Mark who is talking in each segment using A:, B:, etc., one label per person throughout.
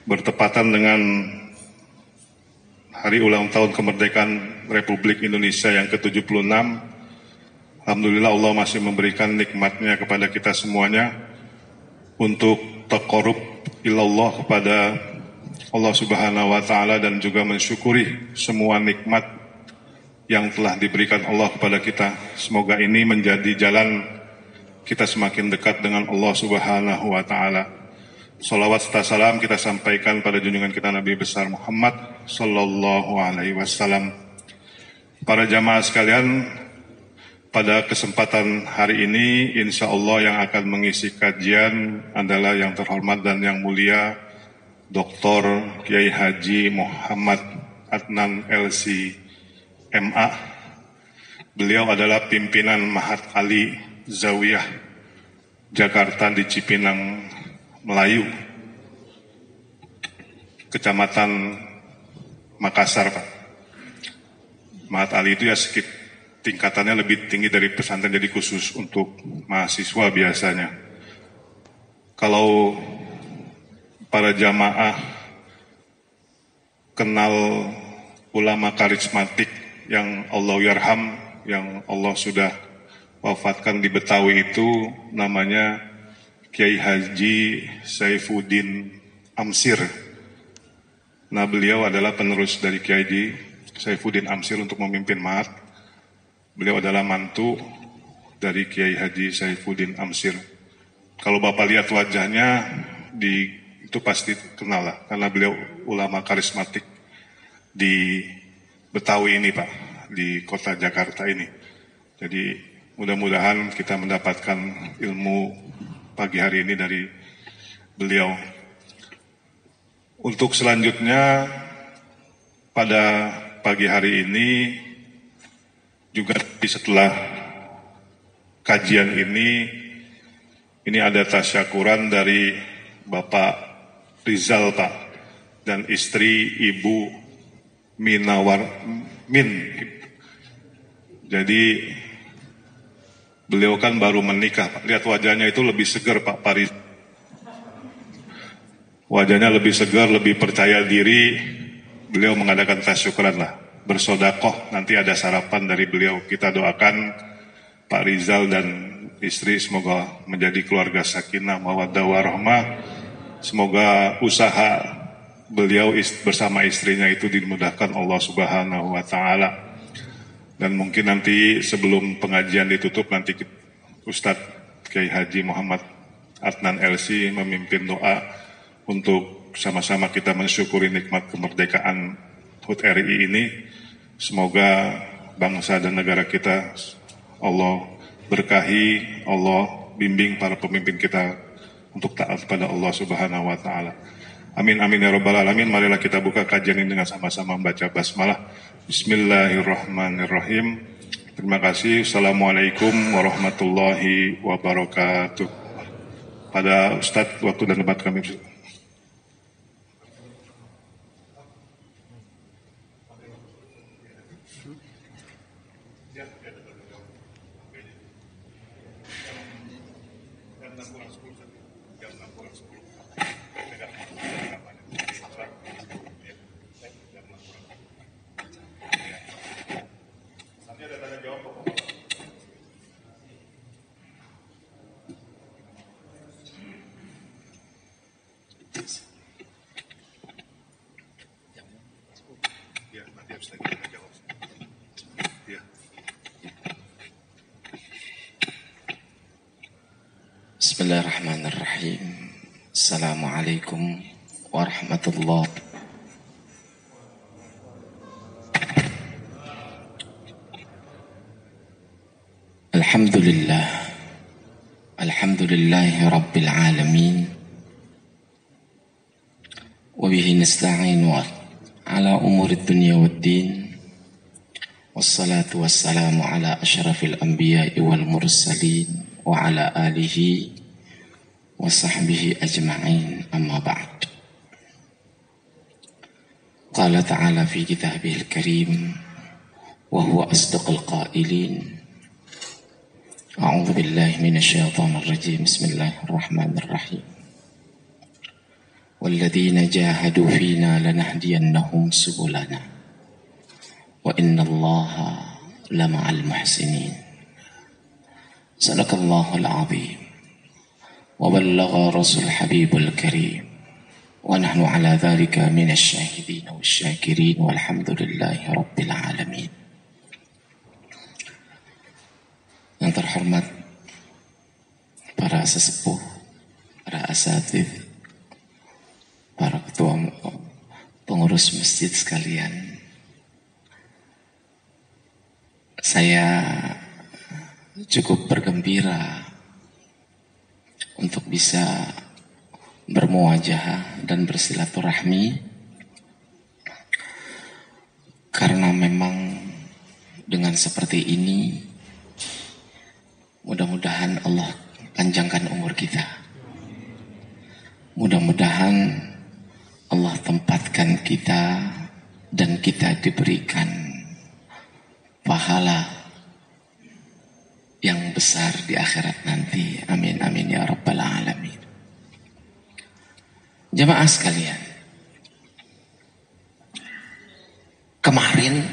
A: bertepatan dengan Hari Ulang Tahun Kemerdekaan Republik Indonesia yang ke-76. Alhamdulillah Allah masih memberikan nikmatnya kepada kita semuanya untuk taqarrub ilallah kepada Allah Subhanahu wa Ta'ala dan juga mensyukuri semua nikmat yang telah diberikan Allah kepada kita. Semoga ini menjadi jalan kita semakin dekat dengan Allah Subhanahu wa Ta'ala. Salawat serta salam kita sampaikan pada junjungan kita Nabi besar Muhammad Sallallahu Alaihi Wasallam. Para jamaah sekalian, pada kesempatan hari ini insya Allah yang akan mengisi kajian adalah yang terhormat dan yang mulia Dr. Kiai Haji Muhammad Adnan LC MA. Beliau adalah pimpinan Mahat Ali Zawiyah Jakarta di Cipinang Melayu, Kecamatan Makassar, Pak. Mahat Ali itu ya tingkatannya lebih tinggi dari pesantren, jadi khusus untuk mahasiswa biasanya. Kalau para jamaah kenal ulama karismatik yang Allah yarham, yang Allah sudah wafatkan di Betawi itu namanya Kiai Haji Saifuddin Amsir. Nah, beliau adalah penerus dari Kiai Haji Saifuddin Amsir untuk memimpin Mahat. Beliau adalah mantu dari Kiai Haji Saifuddin Amsir. Kalau Bapak lihat wajahnya, itu pasti kenal lah, karena beliau ulama karismatik di Betawi ini, Pak, di kota Jakarta ini. Jadi mudah-mudahan kita mendapatkan ilmu pagi hari ini dari beliau. Untuk selanjutnya pada pagi hari ini juga setelah kajian ini ada tasyakuran dari Bapak Rizal, Pak, dan istri Ibu Min. Jadi beliau kan baru menikah, Pak. Lihat wajahnya itu lebih segar, Pak Paris. Wajahnya lebih segar, lebih percaya diri. Beliau mengadakan tasyukuran lah, bersodakoh. Nanti ada sarapan dari beliau. Kita doakan Pak Rizal dan istri semoga menjadi keluarga sakinah, mawaddah warahmah. Semoga usaha beliau bersama istrinya itu dimudahkan Allah Subhanahu wa Ta'ala. Dan mungkin nanti sebelum pengajian ditutup, nanti Ustadz Kiai Haji Muhammad Adnan LC memimpin doa untuk sama-sama kita mensyukuri nikmat kemerdekaan HUT RI ini. Semoga bangsa dan negara kita Allah berkahi, Allah bimbing para pemimpin kita untuk taat pada Allah Subhanahu wa Ta'ala. Amin amin ya rabbal alamin. Marilah kita buka kajian ini dengan sama-sama membaca basmalah. Bismillahirrahmanirrahim. Terima kasih. Assalamualaikum warahmatullahi wabarakatuh. Pada Ustadz waktu dan tempat kami.
B: Bismillahirrahmanirrahim. Assalamualaikum warahmatullahi wabarakatuh. Alhamdulillahi rabbil alamin. Wabihi nasta'inu ala umuri dunya waddin. Wassalatu wassalamu ala asyrafil anbiya'i wal mursalin wa ala alihi wa sahbihi ajma'in, amma ba'd. Qala ta'ala fi kitabihil karim wa huwa asdaqul qailin. A'udzu billahi minasyaitonir rajim. Bismillahirrahmanirrahim. walladzina jahadu fina lanahdiyannahum subulana wa innallaha lama'al muhsinin. Sadaqallahul azim wa ballagha rasul habibul karim wa nahnu ala dhalika minasy syahidin wasyakirin walhamdulillahi rabbil alamin. Yang terhormat para sesepuh, para asatidz, para ketua pengurus masjid sekalian, saya cukup bergembira untuk bisa bermuajahah dan bersilaturahmi, karena memang dengan seperti ini mudah-mudahan Allah panjangkan umur kita. Mudah-mudahan Allah tempatkan kita dan kita diberikan pahala yang besar di akhirat nanti. Amin amin ya rabbal alamin. Jamaah sekalian, kemarin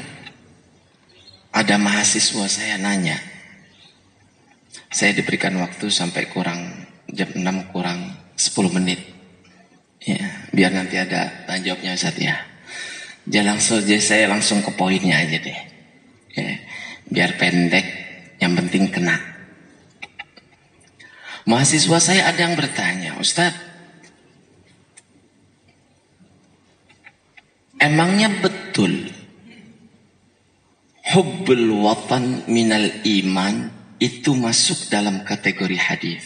B: ada mahasiswa saya nanya, saya diberikan waktu sampai jam 6 kurang 10 menit. Ya, biar nanti ada tanya jawabnya Ustaz ya. Jadi saya langsung ke poinnya aja deh. Ya, biar pendek, yang penting kena. Mahasiswa saya ada yang bertanya, Ustaz, emangnya betul hubbul watan minal iman itu masuk dalam kategori hadis?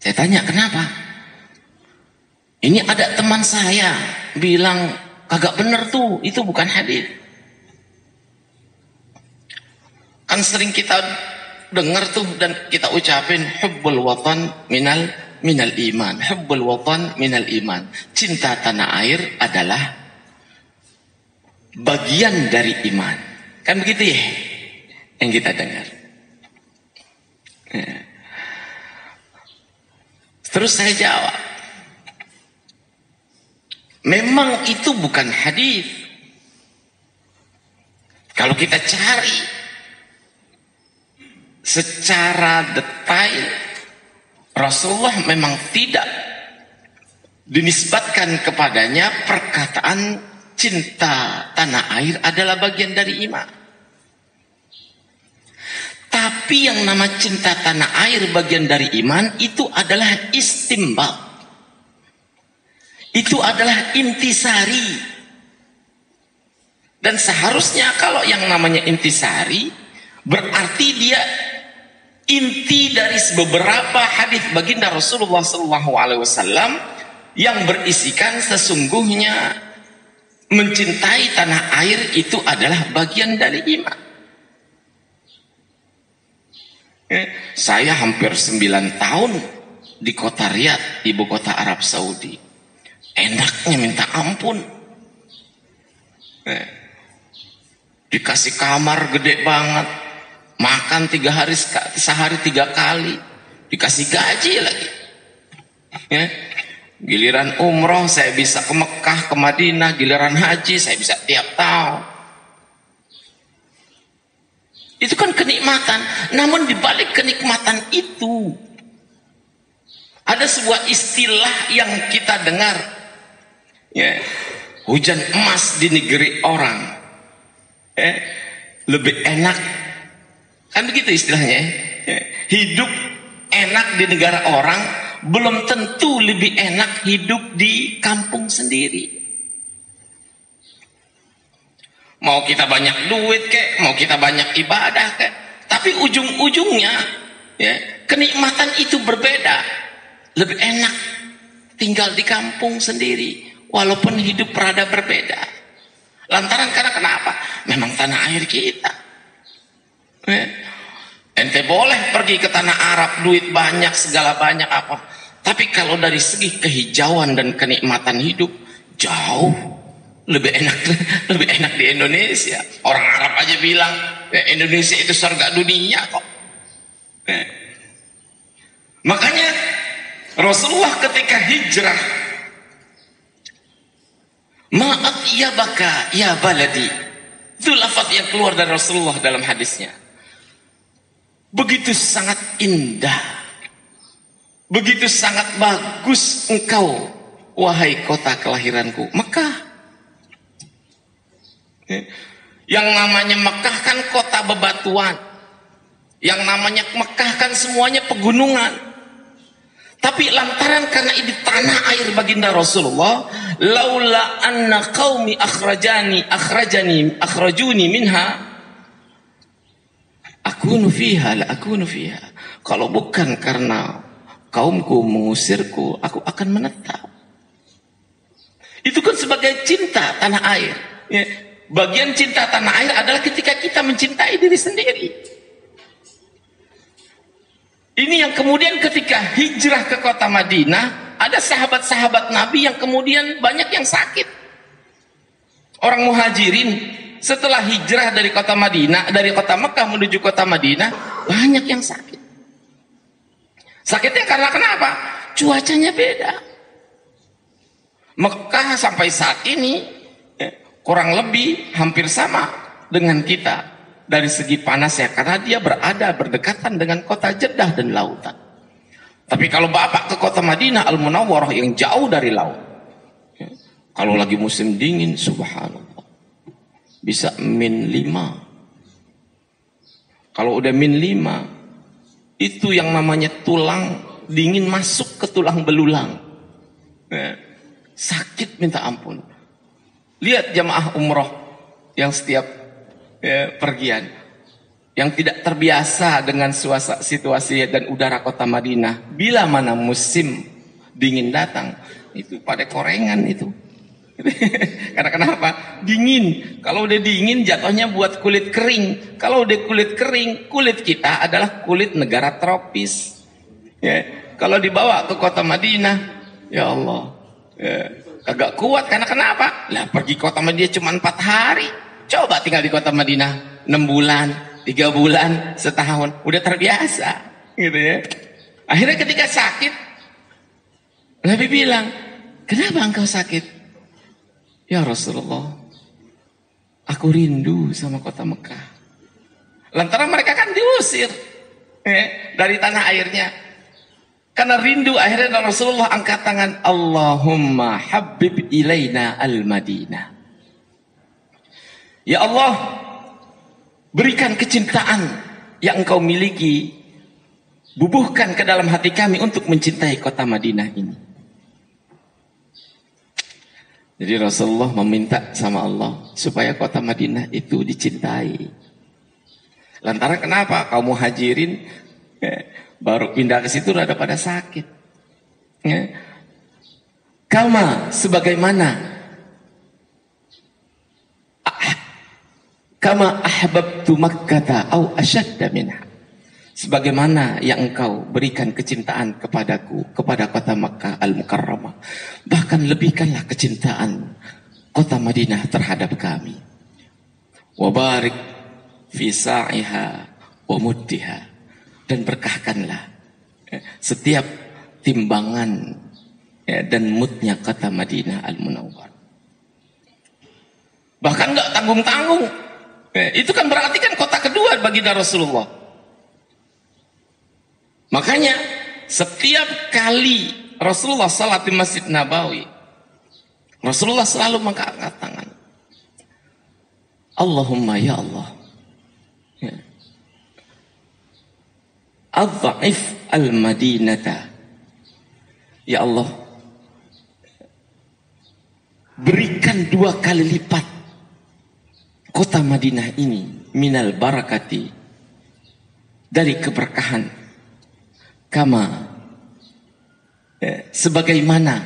B: Saya tanya, kenapa? Ini ada teman saya bilang kagak bener tuh, itu bukan hadis. Kan sering kita dengar tuh dan kita ucapin hubbul watan minal iman, hubbul watan minal iman. Cinta tanah air adalah bagian dari iman. Kan begitu ya yang kita dengar. Ya. Terus saya jawab, memang itu bukan hadis. Kalau kita cari secara detail, Rasulullah memang tidak dinisbatkan kepadanya perkataan cinta tanah air adalah bagian dari iman. Tapi yang nama cinta tanah air bagian dari iman itu adalah istimbat. Itu adalah intisari. Dan seharusnya kalau yang namanya intisari berarti dia inti dari beberapa hadis baginda Rasulullah SAW yang berisikan sesungguhnya mencintai tanah air itu adalah bagian dari iman. Saya hampir 9 tahun di kota Riyadh, ibu kota Arab Saudi. Enaknya minta ampun. Dikasih kamar gede banget, makan sehari 3 kali, dikasih gaji lagi. Giliran umroh saya bisa ke Mekah, ke Madinah, giliran haji saya bisa tiap tahun. Itu kan kenikmatan. Namun di balik kenikmatan itu ada sebuah istilah yang kita dengar, ya, hujan emas di negeri orang, ya, lebih enak, kan begitu istilahnya, ya. Hidup enak di negara orang belum tentu lebih enak hidup di kampung sendiri. Mau kita banyak duit kek, mau kita banyak ibadah kek, tapi ujung-ujungnya ya, kenikmatan itu berbeda. Lebih enak tinggal di kampung sendiri walaupun hidup rada berbeda. Lantaran karena kenapa? Memang tanah air kita. Ente boleh pergi ke tanah Arab, duit banyak, segala banyak apa, tapi kalau dari segi kehijauan dan kenikmatan hidup jauh lebih enak di Indonesia. Orang Arab aja bilang Indonesia itu surga dunia kok. Makanya Rasulullah ketika hijrah, ma'at ya baka ya baladi, itu lafaz yang keluar dari Rasulullah dalam hadisnya. Begitu sangat indah, begitu sangat bagus engkau, wahai kota kelahiranku, Mekah. Yang namanya Mekah kan kota bebatuan, yang namanya Mekah kan semuanya pegunungan. Tapi lantaran karena ini tanah air baginda Rasulullah, laula anna qaumi akhrajuni minha akunu fiha la akunu fiha. Kalau bukan karena kaumku mengusirku, aku akan menetap. Itu kan sebagai cinta tanah air. Ya. Bagian cinta tanah air adalah ketika kita mencintai diri sendiri. Ini yang kemudian ketika hijrah ke kota Madinah, ada sahabat-sahabat Nabi yang kemudian banyak yang sakit. Orang muhajirin setelah hijrah dari kota Madinah, dari kota Mekah menuju kota Madinah, banyak yang sakit. Sakitnya karena kenapa? Cuacanya beda. Mekah sampai saat ini kurang lebih hampir sama dengan kita. Dari segi panasnya, karena dia berdekatan dengan kota Jeddah dan lautan. Tapi kalau bapak ke kota Madinah Al-Munawwarah yang jauh dari laut, ya, kalau lagi musim dingin, subhanallah, bisa -5. Kalau udah -5, itu yang namanya tulang dingin masuk ke tulang belulang. Ya, sakit minta ampun. Lihat jamaah umroh yang setiap pergian yang tidak terbiasa dengan situasi dan udara kota Madinah, bila mana musim dingin datang, itu pada korengan itu. Karena kenapa? Dingin. Kalau udah dingin jatuhnya buat kulit kering. Kalau udah kulit kering, kulit kita adalah kulit negara tropis. Ya. Kalau dibawa ke kota Madinah, ya Allah, kagak kuat. Karena kenapa? Lah pergi kota Madinah cuma 4 hari. Coba tinggal di kota Madinah 6 bulan, 3 bulan, setahun, udah terbiasa, gitu ya. Akhirnya ketika sakit, Nabi bilang, kenapa engkau sakit? Ya Rasulullah, aku rindu sama kota Mekah. Lantaran mereka kan diusir dari tanah airnya. Karena rindu, akhirnya Rasulullah angkat tangan, Allahumma habib ilaina al-Madinah. Ya Allah, berikan kecintaan yang engkau miliki, bubuhkan ke dalam hati kami untuk mencintai kota Madinah ini. Jadi Rasulullah meminta sama Allah supaya kota Madinah itu dicintai. Lantaran kenapa? Kaum muhajirin baru pindah ke situ rada pada sakit. Kama sebagaimana kama ahbabtu Makkata au asyadda minha. Sebagaimana yang engkau berikan kecintaan kepadaku, kepada kota Makkah Al-Mukarramah, bahkan lebihkanlah kecintaan kota Madinah terhadap kami. Wa barik fi sa'iha wa muddiha, dan berkahkanlah setiap timbangan dan mudnya kota Madinah Al-Munawwarah. Bahkan enggak tanggung-tanggung. Itu kan berarti kan kota kedua bagi Rasulullah. Makanya setiap kali Rasulullah salat di Masjid Nabawi, Rasulullah selalu mengangkat tangan. Allahumma ya Allah, adha'if al-Madinata. Ya Allah, berikan 2 kali lipat kota Madinah ini minal barakati, dari keberkahan, kama sebagaimana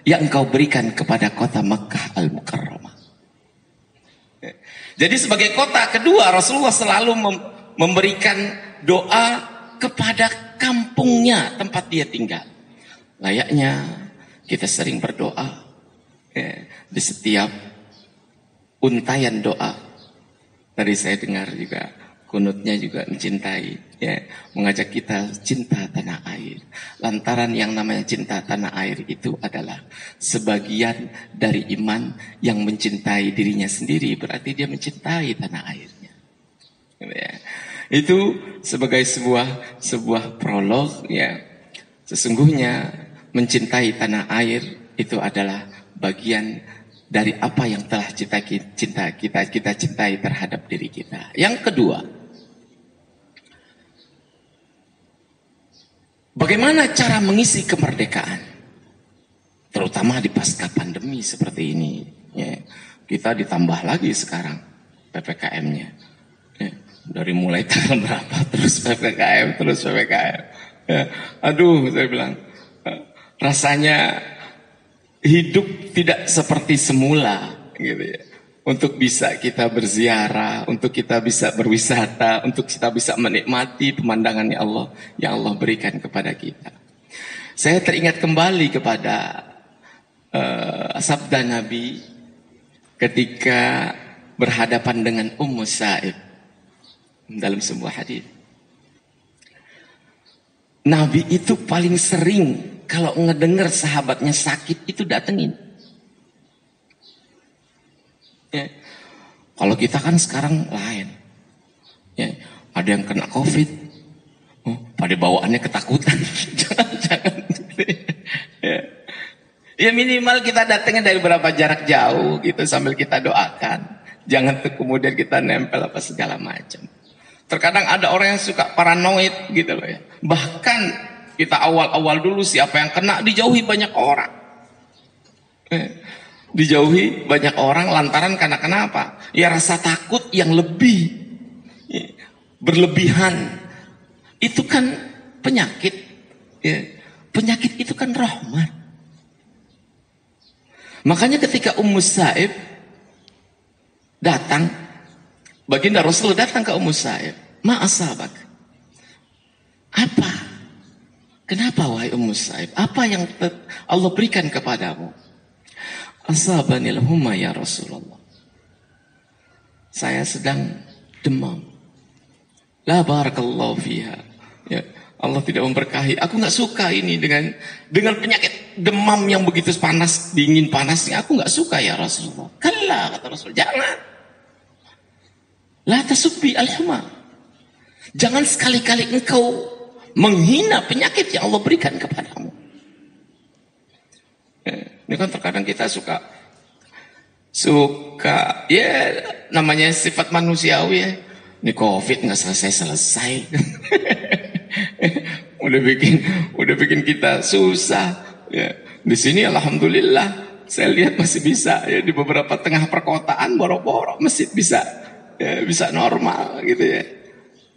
B: yang engkau berikan kepada kota Makkah Al-Mukarramah. Jadi sebagai kota kedua, Rasulullah selalu memberikan doa kepada kampungnya, tempat dia tinggal. Layaknya kita sering berdoa di setiap untayan doa. Tadi saya dengar juga kunutnya juga mencintai, ya, mengajak kita cinta tanah air. Lantaran yang namanya cinta tanah air itu adalah sebagian dari iman yang mencintai dirinya sendiri, berarti dia mencintai tanah airnya. Ya. Itu sebagai sebuah prolog, ya. Sesungguhnya mencintai tanah air itu adalah bagian dari apa yang telah kita cintai terhadap diri kita. Yang kedua, bagaimana cara mengisi kemerdekaan? Terutama di pasca pandemi seperti ini. Ya, kita ditambah lagi sekarang PPKM-nya. Ya, dari mulai tanggal berapa terus PPKM, terus PPKM. Ya, aduh, saya bilang, rasanya hidup tidak seperti semula, gitu ya. Untuk bisa kita berziarah, untuk kita bisa berwisata, untuk kita bisa menikmati pemandangan yang Allah berikan kepada kita. Saya teringat kembali kepada sabda Nabi ketika berhadapan dengan Ummu Sa'ib dalam sebuah hadis. Nabi itu paling sering kalau ngedengar sahabatnya sakit itu datengin. Ya. Kalau kita kan sekarang lain. Ya. Ada yang kena COVID, pada bawaannya ketakutan. Jangan. Ya. Ya minimal kita datangnya dari berapa jarak jauh gitu sambil kita doakan. Jangan kemudian kita nempel apa segala macam. Terkadang ada orang yang suka paranoid gitu loh ya. Bahkan kita awal-awal dulu siapa yang kena dijauhi banyak orang. Dijauhi banyak orang lantaran karena kenapa? Ya rasa takut yang lebih berlebihan. Itu kan penyakit. Ya. Penyakit itu kan rahmat. Makanya ketika Ummu Sa'ib datang, baginda Rasul datang ke Ummu Sa'ib, ma'asabak. Apa? Kenapa wahai Ummu Sa'ib? Apa yang Allah berikan kepadamu? Asabanil huma ya Rasulullah. Saya sedang demam. La barakallahu fiha. Ya, Allah tidak memberkahi. Aku nggak suka ini dengan penyakit demam yang begitu panas, dingin panasnya. Aku nggak suka ya Rasulullah. Kalla kata Rasul, jangan. La tasubbi al-huma. Jangan sekali-kali engkau menghina penyakit yang Allah berikan kepadamu. Ini kan terkadang kita suka ya namanya sifat manusiawi ya. Ini COVID nggak selesai. udah bikin kita susah. Ya. Di sini alhamdulillah saya lihat masih bisa ya, di beberapa tengah perkotaan boro-boro masjid bisa normal gitu ya.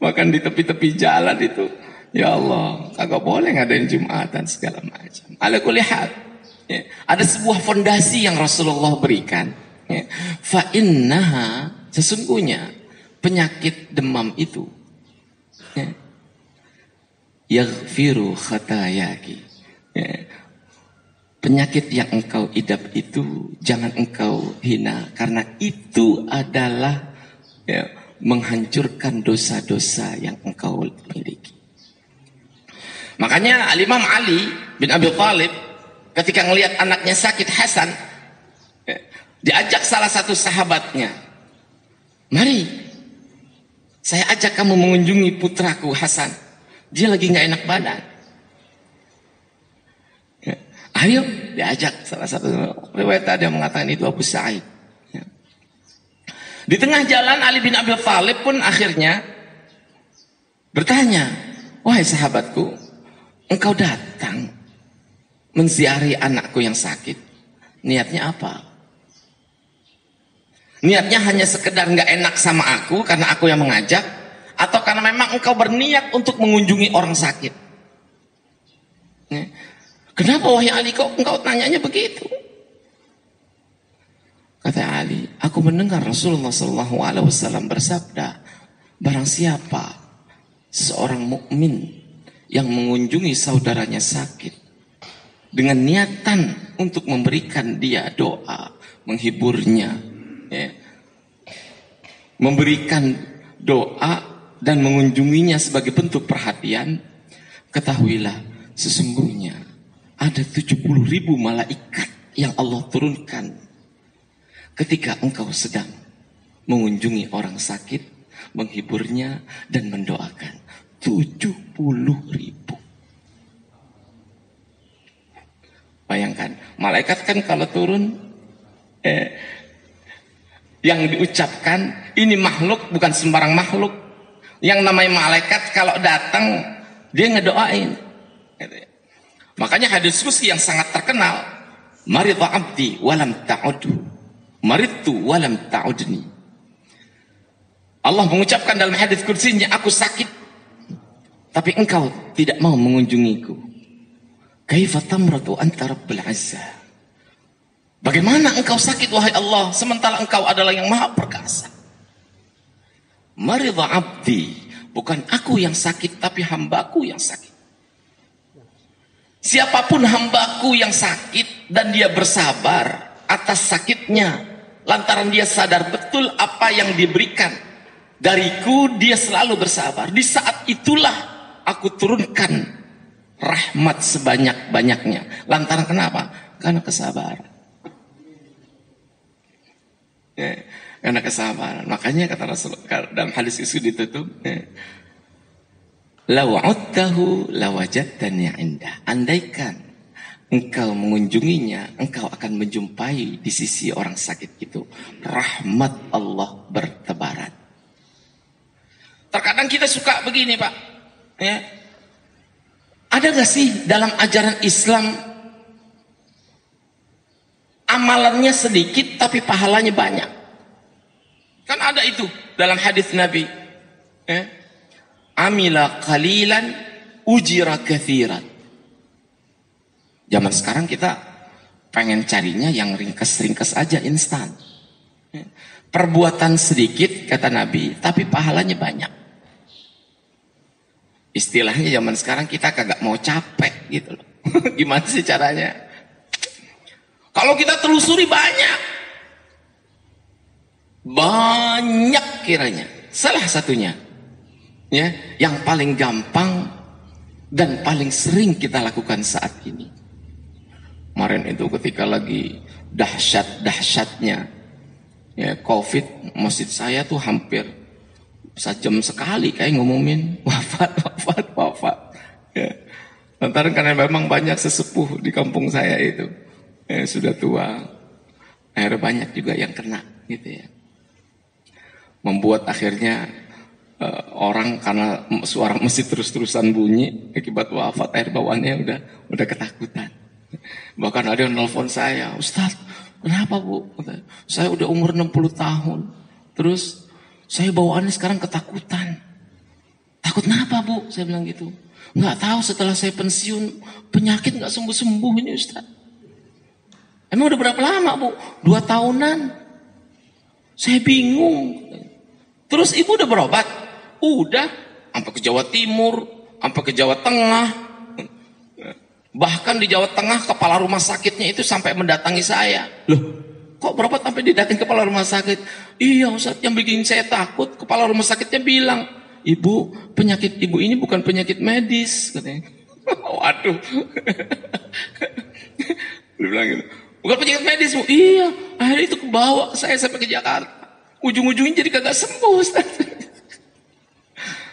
B: Bahkan di tepi-tepi jalan itu, ya Allah, kagak boleh ngadain Jumatan segala macam. Ala kulli hal, ya, ada sebuah fondasi yang Rasulullah berikan. Ya. Fa innaha, sesungguhnya penyakit demam itu, ya, yaghfiru khatayaki. Ya. Penyakit yang engkau idap itu jangan engkau hina, karena itu adalah ya, menghancurkan dosa-dosa yang engkau miliki. Makanya Imam Ali bin Abi Thalib ketika ngelihat anaknya sakit Hasan, diajak salah satu sahabatnya, mari saya ajak kamu mengunjungi putraku Hasan, dia lagi nggak enak badan. Ayo diajak salah satu riwayat ada yang mengatakan itu Abu Sa'id. Di tengah jalan Ali bin Abi Thalib pun akhirnya bertanya, wahai sahabatku, engkau datang menziarahi anakku yang sakit, niatnya apa? Niatnya hanya sekedar nggak enak sama aku karena aku yang mengajak, atau karena memang engkau berniat untuk mengunjungi orang sakit? Kenapa wahai Ali kok engkau tanyanya begitu? Kata Ali, aku mendengar Rasulullah SAW bersabda, barang siapa seorang mukmin yang mengunjungi saudaranya sakit dengan niatan untuk memberikan dia doa, menghiburnya, ya, memberikan doa dan mengunjunginya sebagai bentuk perhatian, ketahuilah sesungguhnya ada 70.000 malaikat yang Allah turunkan ketika engkau sedang mengunjungi orang sakit, menghiburnya dan mendoakan. 70.000. Bayangkan, malaikat kan kalau turun yang diucapkan ini makhluk bukan sembarang makhluk. Yang namanya malaikat kalau datang dia ngedoain. Makanya hadis qudsi yang sangat terkenal, maridha abdi walam ta'udhu, maridtu walam ta'udni. Allah mengucapkan dalam hadis qudsinya, aku sakit tapi engkau tidak mau mengunjungiku. Kaifa tamratu anta rabbul azza. Bagaimana engkau sakit wahai Allah sementara engkau adalah yang maha perkasa. Maridha abdi, bukan aku yang sakit tapi hambaku yang sakit. Siapapun hambaku yang sakit dan dia bersabar atas sakitnya lantaran dia sadar betul apa yang diberikan dariku, dia selalu bersabar. Di saat itulah aku turunkan rahmat sebanyak-banyaknya. Lantaran kenapa? Karena kesabaran. Ya, karena kesabaran. Makanya kata Rasul dalam hadis itu ditutup, law udtahu lawajadtani indah. Andaikan engkau mengunjunginya, engkau akan menjumpai di sisi orang sakit itu rahmat Allah bertebaran. Terkadang kita suka begini, Pak. Ya. Ada gak sih dalam ajaran Islam amalannya sedikit tapi pahalanya banyak? Kan ada itu dalam hadis Nabi. Ya. Amila qalilan ujira kathiran. Zaman sekarang kita pengen carinya yang ringkes-ringkes aja, instan. Ya. Perbuatan sedikit kata Nabi tapi pahalanya banyak. Istilahnya zaman sekarang kita kagak mau capek gitu loh. Gimana sih caranya? Kalau kita telusuri banyak kiranya. Salah satunya ya, yang paling gampang dan paling sering kita lakukan saat ini. Kemarin itu ketika lagi dahsyat-dahsyatnya ya COVID, masjid saya tuh hampir sejam sekali kayak ngumumin wafat. Ya. Lantaran karena memang banyak sesepuh di kampung saya itu sudah tua, akhirnya banyak juga yang kena gitu ya. Membuat akhirnya orang karena suara masjid terus-terusan bunyi akibat wafat, air bawaannya udah ketakutan. Bahkan ada yang nelfon saya, Ustaz, kenapa Bu? Saya udah umur 60 tahun, terus saya bawaannya sekarang ketakutan. Takut kenapa Bu? Saya bilang gitu. Nggak tahu, setelah saya pensiun penyakit nggak sembuh-sembuh ini Ustaz. Emang udah berapa lama Bu? 2 tahunan. Saya bingung. Terus ibu udah berobat? Udah. Sampai ke Jawa Timur, sampai ke Jawa Tengah. Bahkan di Jawa Tengah kepala rumah sakitnya itu sampai mendatangi saya. Loh, kok berobat sampai didatangi kepala rumah sakit? Iya Ustaz, yang bikin saya takut kepala rumah sakitnya bilang, Ibu, penyakit ibu ini bukan penyakit medis, katanya. Waduh. Dia bilang gitu. Bukan penyakit medis, Bu. Iya, akhirnya itu kebawa saya sampai ke Jakarta. Ujung-ujungnya jadi kagak sembuh, Ustaz.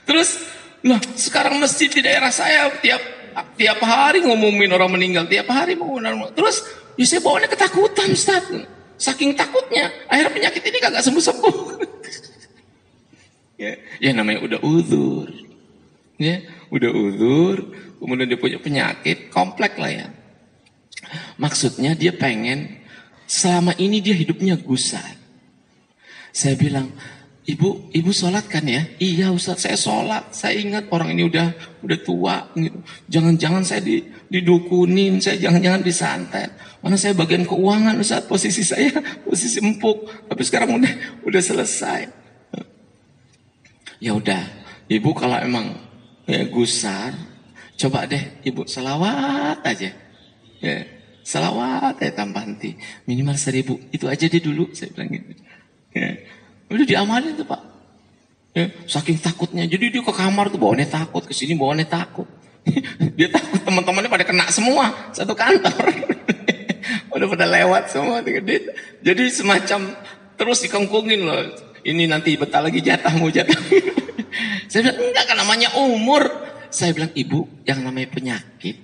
B: Terus, nah sekarang masjid di daerah saya tiap hari ngumumin orang meninggal, tiap hari ngumumin orang. Terus, ya saya bawaannya ketakutan, Ustaz. Saking takutnya, akhirnya penyakit ini kagak sembuh-sembuh. Ya namanya udah uzur. Ya, udah uzur, kemudian dia punya penyakit, kompleks lah ya. Maksudnya dia pengen, selama ini dia hidupnya gusar. Saya bilang, ibu sholat kan ya? Iya Ustaz, saya sholat. Saya ingat orang ini udah tua gitu. Jangan-jangan saya didukunin, saya jangan-jangan disantet. Mana saya bagian keuangan Ustaz, posisi saya posisi empuk. Tapi sekarang udah selesai. Ya udah, ibu kalau emang ya gusar, coba deh ibu selawat aja. Ya, selawat ya tambah henti. Minimal 1000, itu aja deh dulu, saya bilang gitu. Ya, udah diamalin tuh Pak. Ya, saking takutnya. Jadi dia ke kamar tuh bawaannya takut, ke sini bawaannya takut. Dia takut teman-temannya pada kena semua satu kantor. Udah pada lewat semua. Jadi semacam terus dikengkungin loh. Ini nanti bentar lagi jatahmu. Saya bilang enggak, kan namanya umur. Saya bilang, ibu, yang namanya penyakit,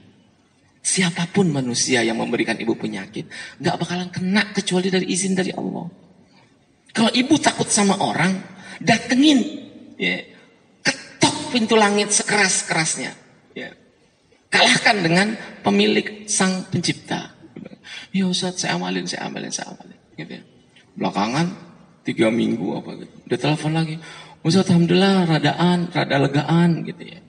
B: siapapun manusia yang memberikan ibu penyakit, enggak bakalan kena kecuali dari izin dari Allah. Kalau ibu takut sama orang, datengin, ya, ketok pintu langit sekeras-kerasnya. Ya. Kalahkan dengan pemilik sang pencipta. Ya Ustaz, saya amalin. Gitu ya. Belakangan 3 minggu apa gitu. Dia telepon lagi. Ustaz, alhamdulillah rada legaan gitu ya.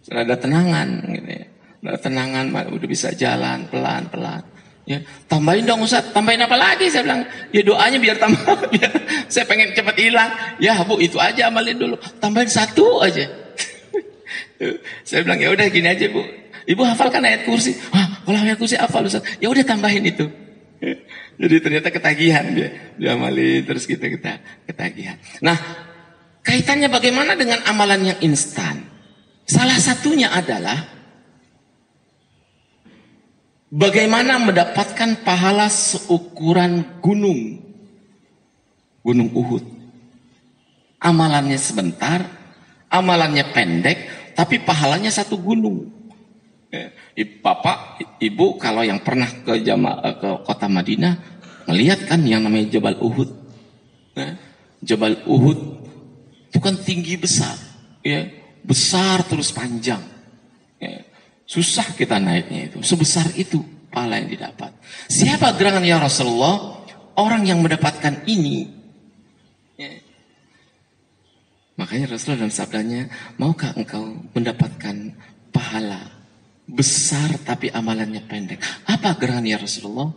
B: Rada tenangan gitu ya. Rada tenangan, udah bisa jalan pelan-pelan. Ya, tambahin dong Ustaz, tambahin apa lagi? Saya bilang, ya doanya biar tambah, biar saya pengen cepat hilang. Ya Bu, itu aja amalin dulu. Tambahin 1 aja. Saya bilang, ya udah gini aja Bu. Ibu hafalkan ayat kursi. Kalau ayat kursi hafal Ustaz. Ya udah tambahin itu. Jadi ternyata ketagihan dia amalin terus kita ketagihan. Nah, kaitannya bagaimana dengan amalan yang instan? Salah satunya adalah bagaimana mendapatkan pahala seukuran gunung Uhud. Amalannya sebentar, amalannya pendek, tapi pahalanya 1 gunung. Bapak, Ibu kalau yang pernah ke kota Madinah melihat kan yang namanya Jabal Uhud. Jabal Uhud itu kan tinggi besar, ya, besar terus panjang. Ya. Susah kita naiknya itu. Sebesar itu pahala yang didapat. Siapa gerangan ya Rasulullah? Orang yang mendapatkan ini. Ya. Makanya Rasulullah dalam sabdanya, maukah engkau mendapatkan pahala besar tapi amalannya pendek? Apa gerangan ya Rasulullah?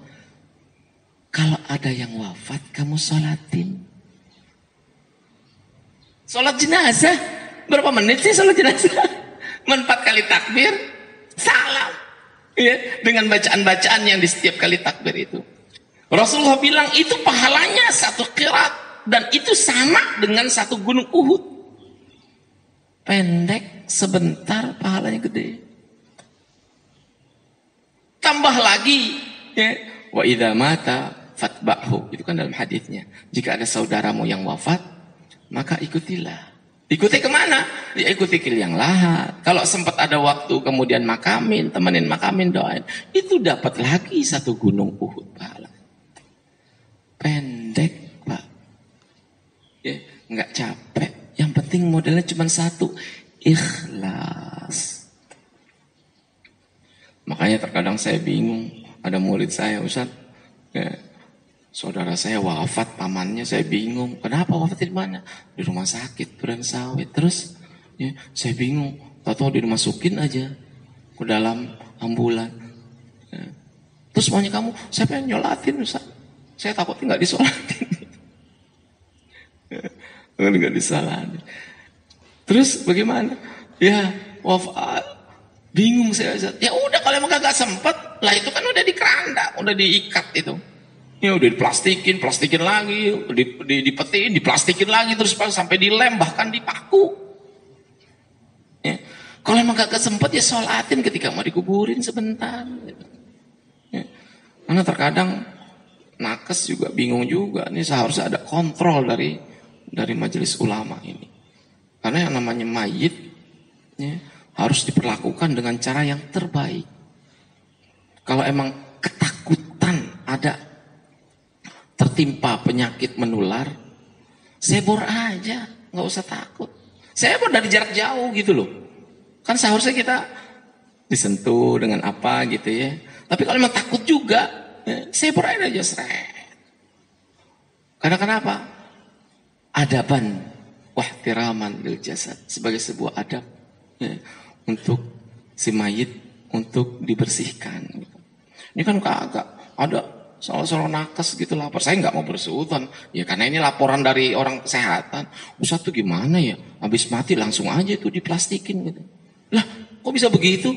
B: Kalau ada yang wafat, kamu sholatin. Sholat jenazah. Berapa menit sih sholat jenazah? 4 kali takbir, salam. Ya, dengan bacaan-bacaan yang di setiap kali takbir itu. Rasulullah bilang itu pahalanya 1 qirat. Dan itu sama dengan 1 gunung Uhud. Pendek, sebentar, pahalanya gede. Tambah lagi, ya, wa idza mata fatba'hu. Itu kan dalam hadisnya. Jika ada saudaramu yang wafat, maka ikutilah. Ikuti kemana? Ya ikuti ke liang lahat. Kalau sempat ada waktu kemudian makamin, temenin makamin, doain. Itu dapat lagi 1 gunung Uhud pahala. Pendek, Pak. Ya, nggak capek. Yang penting modalnya cuma 1, ikhlas. Makanya terkadang saya bingung. Ada murid saya, Ustaz, ya, saudara saya wafat, pamannya, saya bingung. Kenapa wafat di mana? Di rumah sakit, Duren Sawit. Terus, ya, saya bingung. Tahu dimasukin aja ke dalam ambulan. Ya. Terus maunya kamu, saya pengen nyolatin, Ustaz. Saya takutnya nggak disolatin. Nggak disolatin. Terus bagaimana? Ya, wafat. Bingung saya. Ya udah kalau emang gak sempet, lah itu kan udah di keranda, udah diikat itu. Ya udah diplastikin lagi, dipetiin, diplastikin lagi terus sampai dilem, bahkan dipaku. Ya. Kalau emang gak sempet ya sholatin ketika mau dikuburin sebentar. Ya. Karena terkadang nakes juga bingung juga. Ini seharusnya ada kontrol dari majelis ulama ini. Karena yang namanya mayit, ya, harus diperlakukan dengan cara yang terbaik. Kalau emang ketakutan ada tertimpa penyakit menular, sebor aja, nggak usah takut. Sebor dari jarak jauh gitu loh. Kan seharusnya kita disentuh dengan apa gitu ya. Tapi kalau emang takut juga, ya, sebor aja seret. Karena kenapa? Adaban wahtiraman lil jasad, sebagai sebuah adab. Ya, untuk si mayit untuk dibersihkan. Ini kan kagak ada soal nakes gitu lapor. Saya nggak mau bersuutan. Ya karena ini laporan dari orang kesehatan. Ustaz tuh gimana ya? Habis mati langsung aja tuh diplastikin gitu. Lah, kok bisa begitu?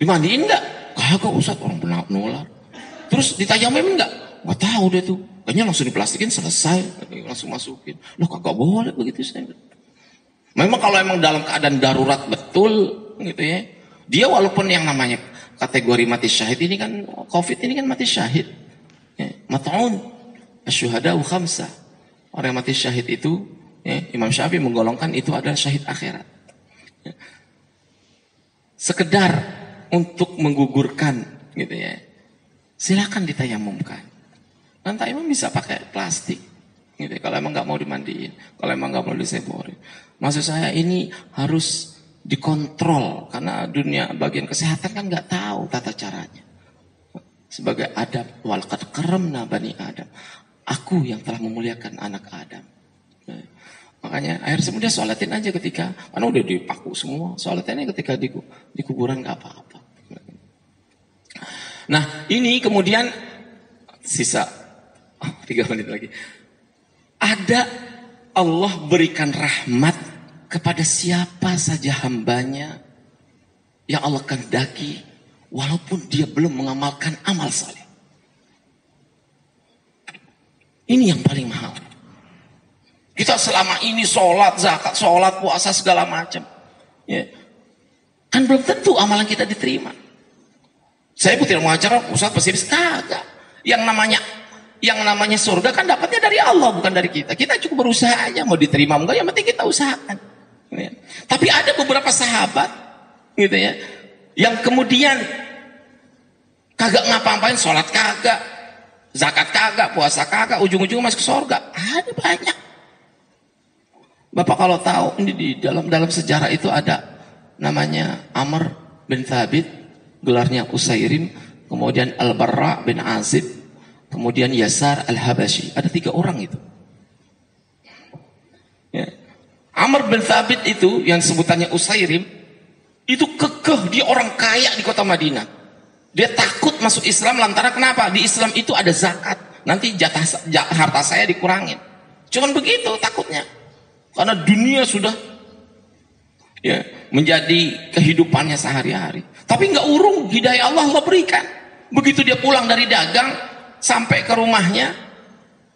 B: Dimandiin nggak? Kagak Ustaz, orang benar nular. Terus ditayamin nggak? Nggak tahu deh tuh. Kayaknya langsung diplastikin selesai, langsung masukin. Loh kagak boleh begitu saya. Memang kalau emang dalam keadaan darurat betul gitu ya. Dia walaupun yang namanya kategori mati syahid ini kan Covid ini kan mati syahid. Ya, mat'un asyuhada'u khamsah. Orang yang mati syahid itu ya, Imam Syafi'i menggolongkan itu adalah syahid akhirat. Ya. Sekedar untuk menggugurkan gitu ya. Silakan ditayamumkan. Dan tayamum bisa pakai plastik. Gitu ya, kalau emang nggak mau dimandiin, kalau emang nggak mau diseborin. Maksud saya ini harus dikontrol karena dunia bagian kesehatan kan nggak tahu tata caranya. Sebagai adab, walaqad karramna bani Adam. Aku yang telah memuliakan anak Adam. Makanya akhir semuanya sholatin aja ketika, karena udah dipaku semua, sholatinnya ketika di kuburan nggak apa-apa. Nah ini kemudian sisa 3 menit lagi. Ada Allah berikan rahmat kepada siapa saja hambanya yang Allah kehendaki walaupun dia belum mengamalkan amal saleh. Ini yang paling mahal. Kita selama ini sholat, zakat, sholat, puasa segala macam. Ya. Kan belum tentu amalan kita diterima. Saya pun tidak mengajar Ustaz pesimis, kagak. Yang namanya surga kan dapatnya dari Allah bukan dari kita. Kita cukup berusaha aja mau diterima enggak yang penting kita usahakan. Ya. Tapi ada beberapa sahabat gitu ya yang kemudian kagak ngapa-ngapain, sholat kagak, zakat kagak, puasa kagak, ujung-ujung masuk ke surga. Ada banyak. Bapak kalau tahu ini di dalam sejarah itu ada namanya Amr bin Thabit, gelarnya Usairim, kemudian Al-Barra bin Azib, kemudian Yasar Al-Habashi. Ada 3 orang itu. Ya. Amr bin Thabit itu yang sebutannya Usairim, itu kekeh, dia orang kaya di kota Madinah. Dia takut masuk Islam lantaran kenapa? Di Islam itu ada zakat. Nanti harta saya dikurangin. Cuman begitu takutnya. Karena dunia sudah ya menjadi kehidupannya sehari-hari. Tapi nggak urung, hidayah Allah berikan. Begitu dia pulang dari dagang sampai ke rumahnya,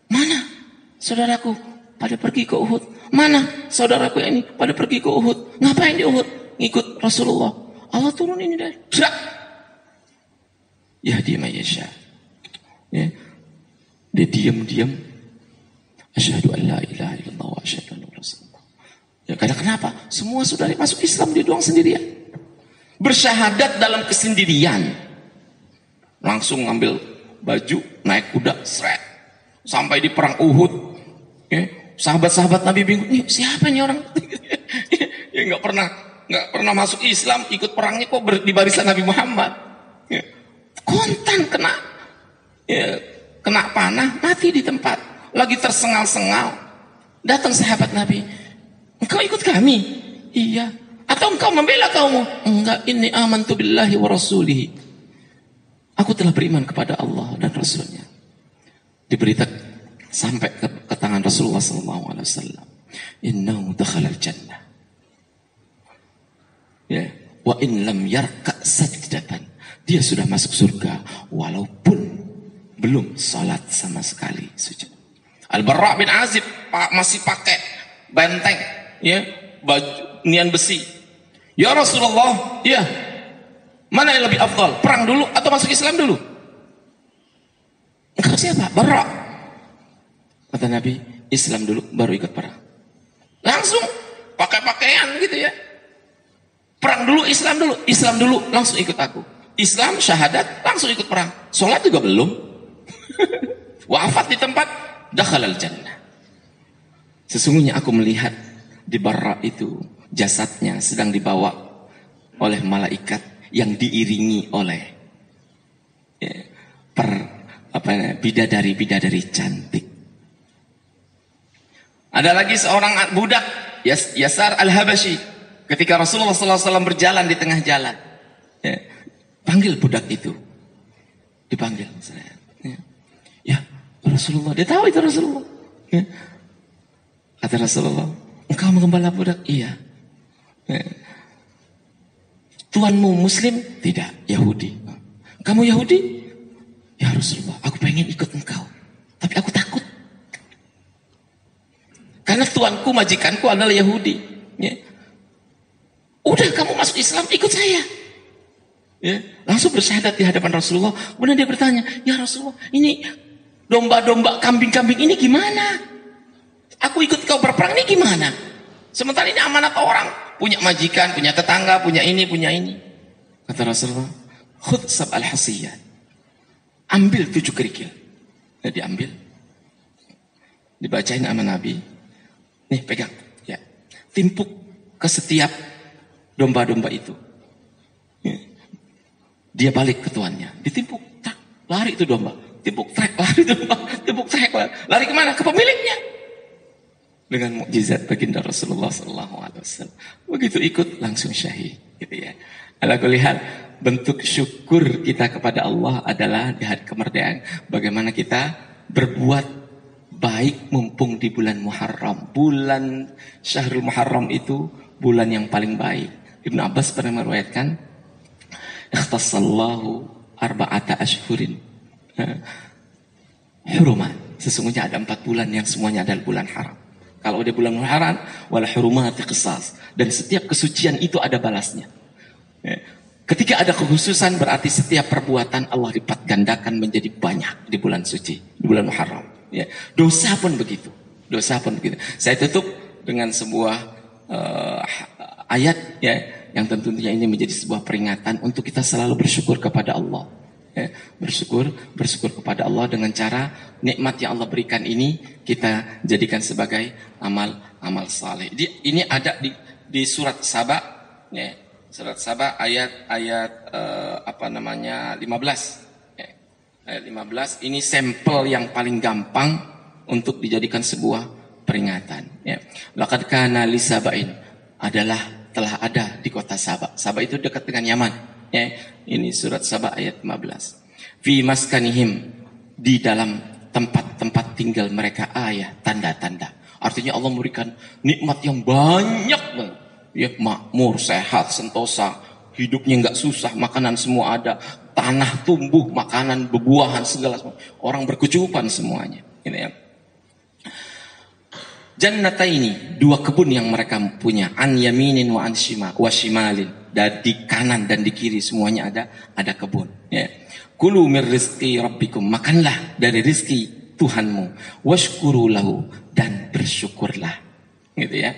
B: mana saudaraku pada pergi ke Uhud? Mana saudaraku ini pada pergi ke Uhud? Ngapain di Uhud? Ngikut Rasulullah. Allah turun ini dari Yahdi man yasha. Ya. Dia diam-diam asyhadu an la ilaha illallah wa asyhadu anna rasulullah. Ya karena kenapa? Semua sudah masuk Islam, dia doang sendirian. Bersyahadat dalam kesendirian. Langsung ngambil baju, naik kuda, seret. Sampai di perang Uhud. Ya. Sahabat-sahabat Nabi bingung, nih siapa nih orang? Ya nggak pernah masuk Islam, ikut perangnya kok di barisan Nabi Muhammad. Ya. Kontan kena panah, mati di tempat. Lagi tersengal-sengal. Datang sahabat Nabi, engkau ikut kami? Iya. Atau engkau membela kaummu? Enggak, inni amantu billahi wa rasulihi. Aku telah beriman kepada Allah dan Rasulnya. Diberita sampai ke tangan Rasulullah SAW. Innahu dakhalal jannah. Ya, wa in lam yarka sajdatan. Dia sudah masuk surga walaupun belum salat sama sekali sujud. Al-Barra bin Azib masih pakai benteng, ya, baju nian besi. Ya Rasulullah, ya, mana yang lebih afdal? Perang dulu atau masuk Islam dulu? Engkau siapa? Barra. Kata Nabi, Islam dulu baru ikut perang. Langsung pakai pakaian gitu ya. Perang dulu, Islam dulu langsung ikut aku. Islam syahadat langsung ikut perang. Sholat juga belum. Wafat di tempat dakhalal jannah. Sesungguhnya aku melihat di Barra itu jasadnya sedang dibawa oleh malaikat yang diiringi oleh bidadari cantik. Ada lagi seorang budak Yasar Al-Habashi. Ketika Rasulullah SAW berjalan di tengah jalan, ya, panggil budak itu, dipanggil. Ya Rasulullah, dia tahu itu Rasulullah. Ya. Kata Rasulullah, engkau menggembala budak? Iya. Ya. Tuanmu Muslim? Tidak, Yahudi. Kamu Yahudi? Ya Rasulullah, aku pengen ikut engkau, tapi aku takut. Karena tuanku, majikanku adalah Yahudi. Ya. Udah kamu masuk Islam, ikut saya. Ya. Langsung bersyahadat di hadapan Rasulullah. Kemudian dia bertanya, ya Rasulullah, ini domba-domba, kambing-kambing ini gimana? Aku ikut kau berperang ini gimana? Sementara ini amanat orang. Punya majikan, punya tetangga, punya ini, punya ini. Kata Rasulullah, khud sab'al hasiyat. Ambil 7 kerikil. Nah, diambil. Dibacain sama Nabi. Nih pegang. Ya. Timpuk ke setiap domba-domba itu. Ya. Dia balik ke tuannya. Ditimpuk. Tak, lari itu domba. Timpuk, trek, lari domba. Timpuk, trek, lari. Lari kemana? Ke pemiliknya. Dengan mukjizat baginda Rasulullah SAW. Begitu ikut langsung syahid. Gitu ya. Ala kulli hal, bentuk syukur kita kepada Allah adalah di hari kemerdekaan. Bagaimana kita berbuat baik mumpung di bulan Muharram. Bulan Syahrul Muharram itu bulan yang paling baik. Ibnu Abbas pernah meriwayatkan, ikhtassallahu arba'ata ashhurin hurumat. Sesungguhnya ada 4 bulan yang semuanya adalah bulan haram. Kalau ada bulan Muharram, wal hurumati qisas. Dan setiap kesucian itu ada balasnya. Ketika ada kekhususan berarti setiap perbuatan Allah lipat gandakan menjadi banyak di bulan suci, di bulan Muharram. Ya. Dosa pun begitu. Dosa pun begitu. Saya tutup dengan sebuah ayat ya, yang tentunya ini menjadi sebuah peringatan untuk kita selalu bersyukur kepada Allah. Ya. Bersyukur kepada Allah dengan cara nikmat yang Allah berikan ini kita jadikan sebagai amal saleh. Ini ada di surat Saba. Ya. Surat Saba ayat 15. Ayat 15 ini sampel yang paling gampang untuk dijadikan sebuah peringatan. Ya. Laqad kana li Sabain telah ada di kota Saba. Saba itu dekat dengan Yaman. Ya. Ini surat Saba ayat 15. Fi maskanihim, di dalam tempat-tempat tinggal mereka ayat tanda-tanda. Artinya Allah memberikan nikmat yang banyak banget. Ya, makmur, sehat, sentosa, hidupnya nggak susah, makanan semua ada, tanah tumbuh, makanan, bebuahan segala semua. Orang berkecukupan semuanya. Ini ya. Jannata ini 2 kebun yang mereka punya, an yaminin wa an shimalin. Di kanan dan di kiri semuanya ada kebun. Ya. Kulu mir rizqi rabbikum, makanlah dari rizki Tuhanmu, washkuru lahu, dan bersyukurlah. Gitu ya.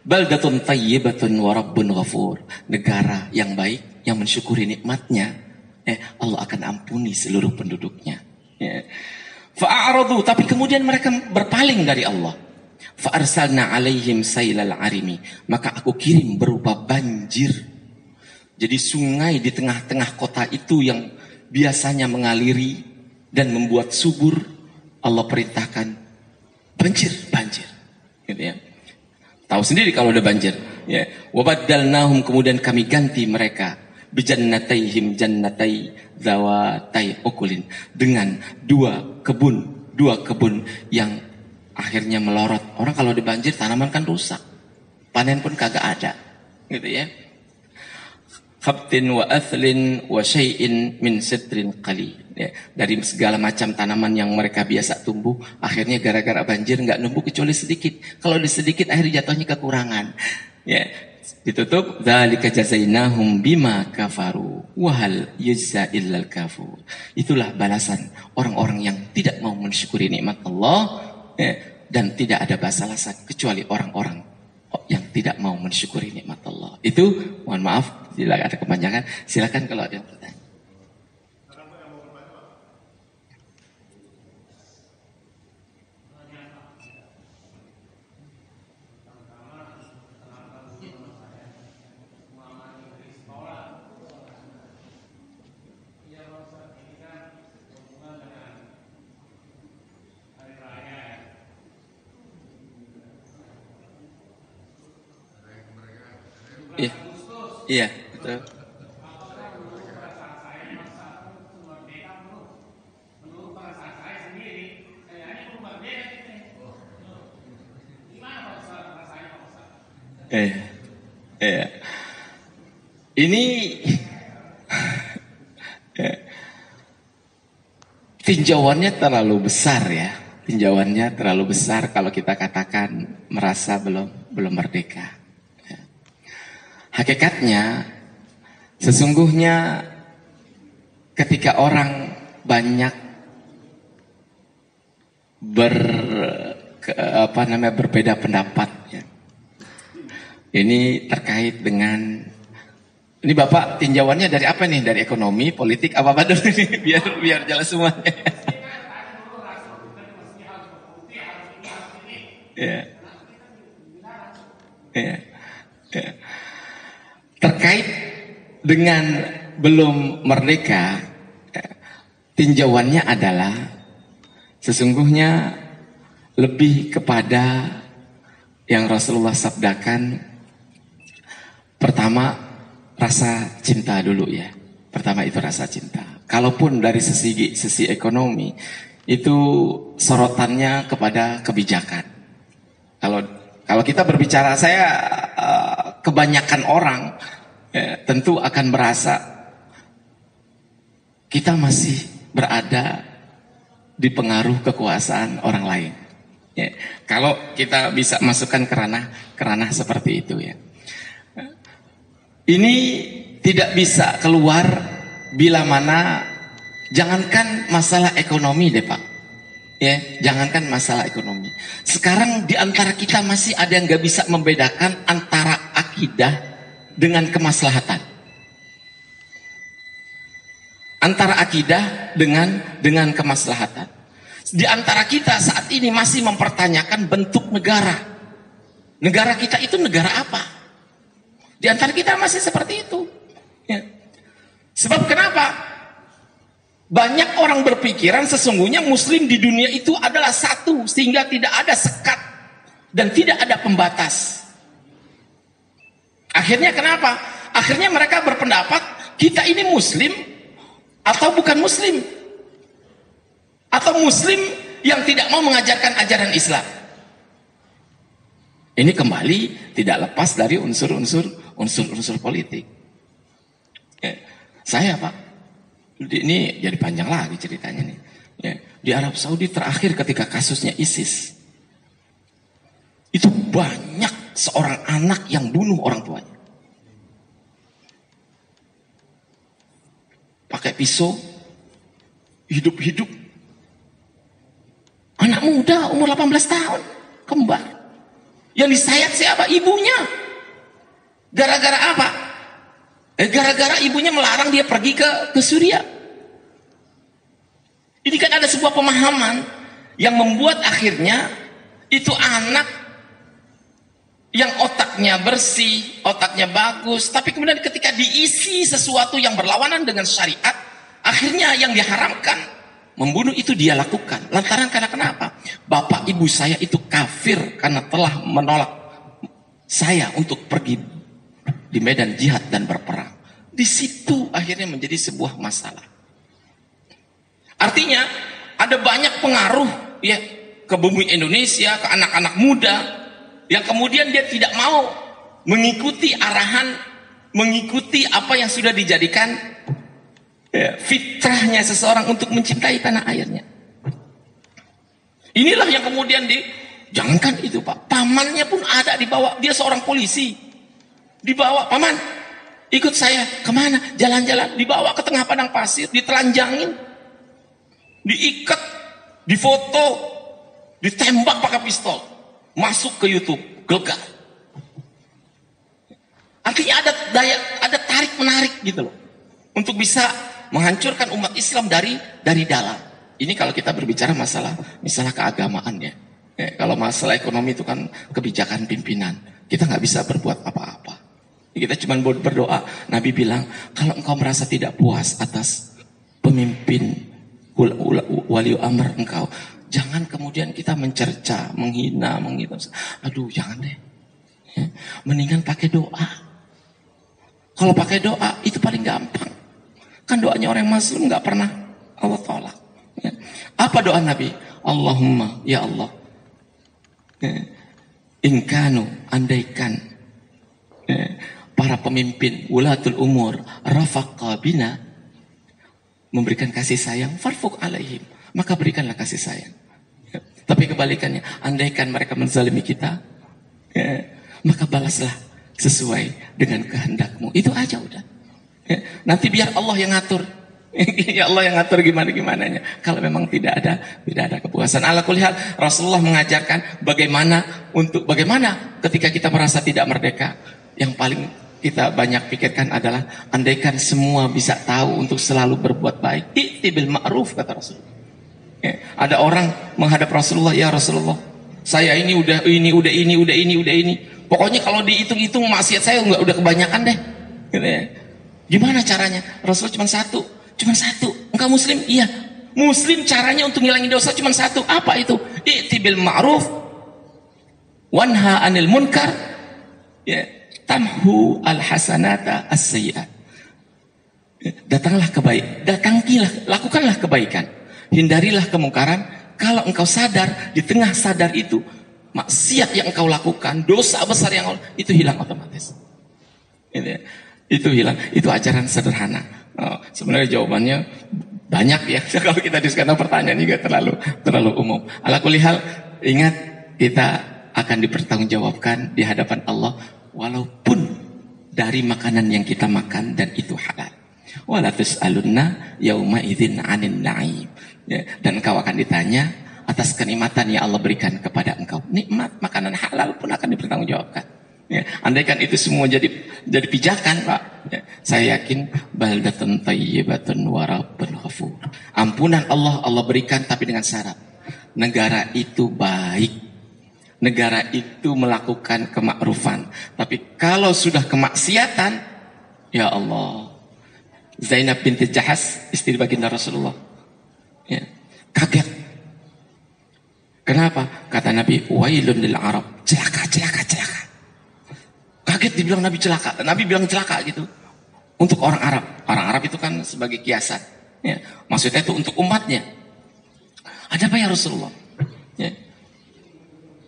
B: Baldatun tayyibatun wa rabbun ghafur. Negara yang baik, yang mensyukuri nikmatnya, Allah akan ampuni seluruh penduduknya. Fa'aradu, tapi kemudian mereka berpaling dari Allah. Fa'arsalna alaihim sailal arimi, maka aku kirim berupa banjir. Jadi sungai di tengah-tengah kota itu yang biasanya mengaliri dan membuat subur, Allah perintahkan banjir. Gitu ya. Tahu sendiri kalau ada banjir. Ya. Wabaddalnahum, kemudian kami ganti mereka bijannataihim jannatai zawatai ukulin, dengan 2 kebun yang akhirnya melorot. Orang kalau ada banjir tanaman kan rusak, panen pun kagak ada. Gitu ya. Khabtin wa athlin wa syai'in min sidrin qali. Ya, dari segala macam tanaman yang mereka biasa tumbuh, akhirnya gara-gara banjir nggak numbuh kecuali sedikit. Kalau di sedikit akhirnya jatuhnya kekurangan. Ya, ditutup dzalika jazainahum bima kafaru wa hal yujza illal kafur. Itulah balasan orang-orang yang tidak mau mensyukuri nikmat Allah, ya, dan tidak ada balasan kecuali orang-orang yang tidak mau mensyukuri nikmat Allah. Itu mohon maaf bila ada kepanjangan, silakan kalau ada yang bertanya. Iya, betul. Ini tinjauannya terlalu besar ya. tinjauannya terlalu besar kalau kita katakan merasa belum merdeka. Hakikatnya sesungguhnya ketika orang banyak berbeda pendapat ya. Ini terkait dengan, ini Bapak tinjauannya dari apa nih? Dari ekonomi, politik, apa dulu nih? Biar jelas semuanya. Ya. Ya. Ya. Terkait dengan belum merdeka, tinjauannya adalah sesungguhnya lebih kepada yang Rasulullah sabdakan. Pertama, rasa cinta dulu ya. Pertama itu rasa cinta. Kalaupun dari sisi ekonomi itu sorotannya kepada kebijakan. Kalau kita berbicara, saya kebanyakan orang tentu akan merasa kita masih berada di pengaruh kekuasaan orang lain. Ya, kalau kita bisa masukkan ke ranah seperti itu ya. Ini tidak bisa keluar bila mana, jangankan masalah ekonomi deh Pak. Ya, jangankan masalah ekonomi. Sekarang di antara kita masih ada yang gak bisa membedakan antara akidah dengan kemaslahatan. Antara akidah dengan kemaslahatan. Di antara kita saat ini masih mempertanyakan bentuk negara. Negara kita itu negara apa? Di antara kita masih seperti itu. Ya. Sebab kenapa? Banyak orang berpikiran sesungguhnya muslim di dunia itu adalah satu, sehingga tidak ada sekat dan tidak ada pembatas. Akhirnya kenapa? Akhirnya mereka berpendapat kita ini muslim atau bukan muslim, atau muslim yang tidak mau mengajarkan ajaran Islam. Ini kembali tidak lepas dari unsur politik. Saya Pak, ini jadi panjang lagi ceritanya nih. Ya, di Arab Saudi terakhir ketika kasusnya ISIS, itu banyak seorang anak yang bunuh orang tuanya. Pakai pisau, hidup-hidup. Anak muda umur 18 tahun, kembar. Yang disayat siapa? Ibunya. Gara-gara apa? Gara-gara ibunya melarang dia pergi ke Suriah. Ini kan ada sebuah pemahaman yang membuat akhirnya itu anak yang otaknya bersih, otaknya bagus, tapi kemudian ketika diisi sesuatu yang berlawanan dengan syariat, akhirnya yang diharamkan membunuh itu dia lakukan. Lantaran karena kenapa? Bapak ibu saya itu kafir karena telah menolak saya untuk pergi di medan jihad dan berperang. Di situ akhirnya menjadi sebuah masalah. Artinya ada banyak pengaruh ya ke bumi Indonesia, ke anak-anak muda yang kemudian dia tidak mau mengikuti arahan, mengikuti apa yang sudah dijadikan ya, fitrahnya seseorang untuk mencintai tanah airnya. Inilah yang kemudian jangankan itu Pak, pamannya pun ada dibawa, dia seorang polisi, dibawa, paman ikut saya kemana, jalan-jalan, dibawa ke tengah padang pasir, ditelanjangin, diikat, difoto, ditembak pakai pistol, masuk ke YouTube, gelegar. Artinya ada tarik menarik gitu loh, untuk bisa menghancurkan umat Islam dari dalam. Ini kalau kita berbicara masalah keagamaan ya. Kalau masalah ekonomi itu kan kebijakan pimpinan, kita nggak bisa berbuat apa-apa. Kita cuma berdoa. Nabi bilang, kalau engkau merasa tidak puas atas pemimpin wali amr engkau, jangan kemudian kita mencerca, menghina. Aduh, jangan deh. Ya. Mendingan pakai doa. Kalau pakai doa itu paling gampang. Kan doanya orang Muslim nggak pernah Allah tolak. Ya. Apa doa Nabi? Allahumma ya Allah. Ya. Inkanu andaikan. Ya. Para pemimpin wulatul umur rafaqa bina, memberikan kasih sayang, farfuq alaihim, maka berikanlah kasih sayang. Tapi kebalikannya, andaikan mereka menzalimi kita, ya, maka balaslah sesuai dengan kehendakmu. Itu aja udah. Ya, nanti biar Allah yang ngatur. Ya Allah yang ngatur gimana-gimananya. Kalau memang tidak ada kepuasan. Ala kulli hal, Rasulullah mengajarkan bagaimana ketika kita merasa tidak merdeka. Yang paling kita banyak pikirkan adalah andaikan semua bisa tahu untuk selalu berbuat baik. I'ti bil ma'ruf, kata Rasulullah. Ya, ada orang menghadap Rasulullah, ya Rasulullah, saya ini udah ini. Pokoknya kalau dihitung-hitung maksiat saya udah kebanyakan deh. Gitu ya. Gimana caranya? Rasulullah cuma satu. Engkau Muslim? Iya. Muslim caranya untuk ngilangin dosa cuma satu. Apa itu? I'ti bil ma'ruf wanha anil munkar. Ya, tamhu al hasanata as-sayyi'at. Lakukanlah kebaikan. Hindarilah kemungkaran. Kalau engkau sadar, di tengah sadar itu, maksiat yang engkau lakukan, dosa besar yang itu hilang otomatis. Itu hilang. Itu ajaran sederhana. Sebenarnya jawabannya banyak ya. Kalau kita diskusikan pertanyaan juga terlalu umum. Ala kulli hal, ingat kita akan dipertanggungjawabkan di hadapan Allah walaupun dari makanan yang kita makan dan itu halal. Wala tus'alunna yauma idzin 'anil na'im. Ya, dan engkau akan ditanya atas kenikmatan yang Allah berikan kepada engkau. Nikmat makanan halal pun akan dipertanggungjawabkan. Ya, andaikan itu semua jadi pijakan, Pak. Ya, saya yakin baldatun thayyibatun wa rabbun ghafur. Ampunan Allah berikan tapi dengan syarat. Negara itu baik. Negara itu melakukan kemakrufan. Tapi kalau sudah kemaksiatan, ya Allah. Zainab binti Jahas, istri baginda Rasulullah. Ya, kaget. Kenapa? Kata Nabi, wailun lil Arab. Celaka. Kaget dibilang Nabi celaka. Nabi bilang celaka gitu. Untuk orang Arab. Orang Arab itu kan sebagai kiasan. Ya, maksudnya itu untuk umatnya. Ada apa ya Rasulullah? Ya.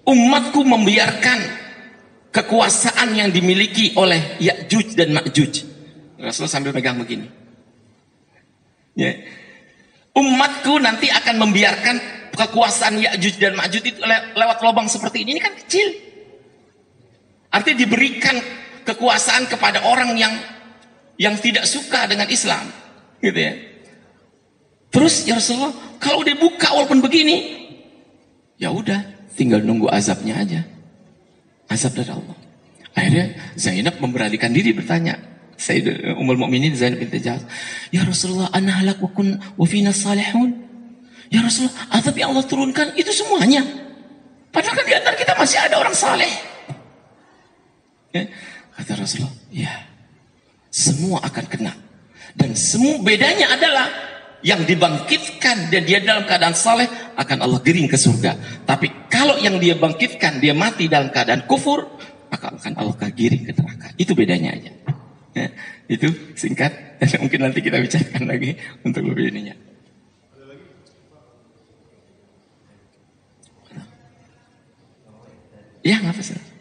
B: Umatku membiarkan kekuasaan yang dimiliki oleh Ya'juj dan Ma'juj. Rasulullah sambil megang begini. Ya. Umatku nanti akan membiarkan kekuasaan Ya'juj dan Ma'juj itu lewat lubang seperti ini. Ini kan kecil. Artinya diberikan kekuasaan kepada orang yang tidak suka dengan Islam. Gitu ya. Terus ya Rasulullah, kalau udah buka walaupun begini, ya udah, tinggal nunggu azabnya aja. Azab dari Allah. Akhirnya Zainab memberanikan diri bertanya. Sayyidah Ummul Mukminin Zainab binti Jahsh, ya Rasulullah, ana halak wa fina salihun. Ya Rasulullah, azab yang Allah turunkan itu semuanya. Padahal kan di antara kita masih ada orang saleh. Kata Rasulullah, ya, semua akan kena. Dan semua bedanya adalah yang dibangkitkan dan dia dalam keadaan saleh akan Allah giring ke surga. Tapi kalau yang dia bangkitkan, dia mati dalam keadaan kufur, maka akan Allah giring ke neraka. Itu bedanya aja. Ya, itu singkat, dan mungkin nanti kita bicarakan lagi untuk lebih ininya. Ya, nggak apa-apa.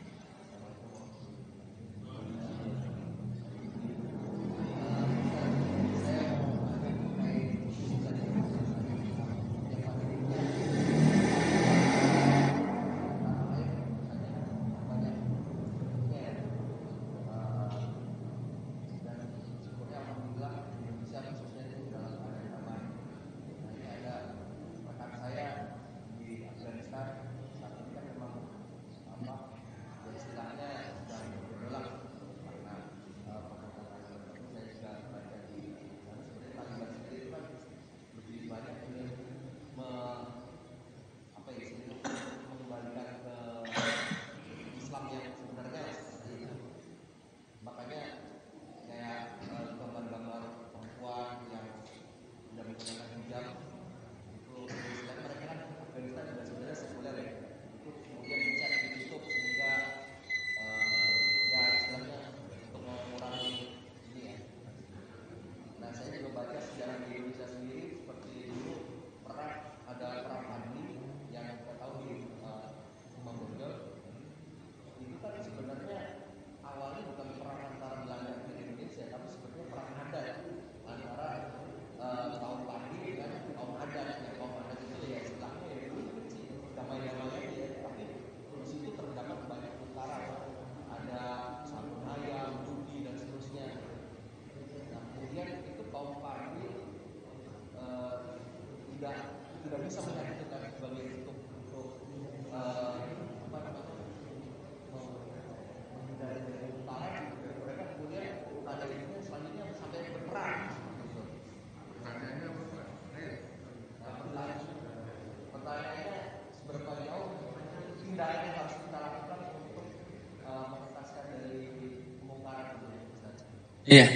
B: Iya.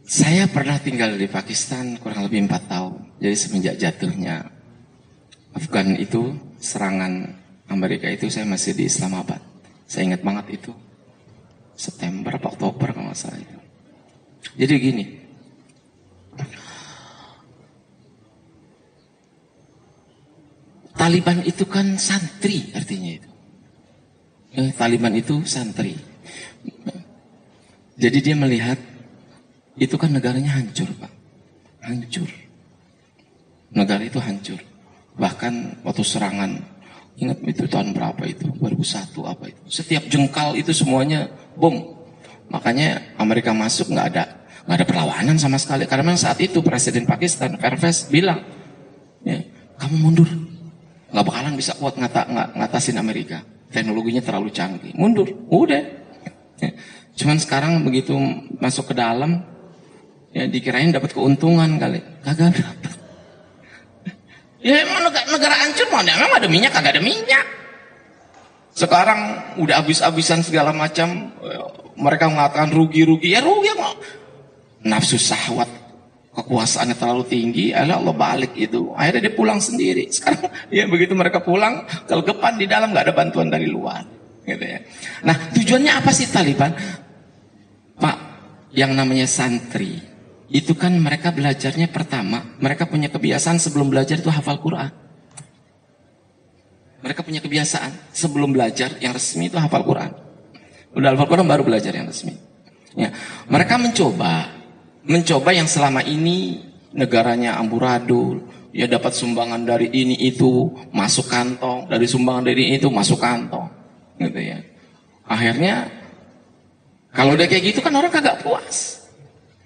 B: Saya pernah tinggal di Pakistan kurang lebih 4 tahun. Jadi semenjak jatuhnya Afgan itu, serangan Amerika itu, saya masih di Islamabad. Saya ingat banget itu. September atau Oktober kalau nggak salah itu. Jadi gini. Taliban itu kan santri artinya itu. Taliban itu santri. Jadi dia melihat itu kan negaranya hancur, Pak. Hancur. Negara itu hancur. Bahkan waktu serangan, ingat itu tahun berapa itu? 2001 apa itu? Setiap jengkal itu semuanya bom. Makanya Amerika masuk nggak ada perlawanan sama sekali. Karena memang saat itu Presiden Pakistan Pervez bilang, ya, kamu mundur, nggak bakalan bisa kuat ngatasin Amerika. Teknologinya terlalu canggih. Mundur, udah. Ya. Cuman sekarang begitu masuk ke dalam, ya dikirain dapat keuntungan kali, kagak dapat. Ya emang negara hancur mana? Memang ada minyak, kagak ada minyak. Sekarang udah habis-habisan segala macam. Mereka mengatakan rugi-rugi, ya rugi emang. Nafsu syahwat, kekuasaannya terlalu tinggi, Allah balik itu. Akhirnya dia pulang sendiri. Sekarang ya begitu mereka pulang, kelegepan di dalam, nggak ada bantuan dari luar. Gitu ya. Nah tujuannya apa sih Taliban? Pak, yang namanya santri itu kan mereka belajarnya pertama, mereka punya kebiasaan sebelum belajar itu hafal Quran. Mereka punya kebiasaan sebelum belajar yang resmi itu hafal Quran. Udah hafal Quran baru belajar yang resmi. Ya, mereka mencoba yang selama ini negaranya amburadul, ya dapat sumbangan dari ini itu masuk kantong, dari sumbangan dari ini itu masuk kantong, gitu ya. Akhirnya kalau udah kayak gitu kan orang kagak puas.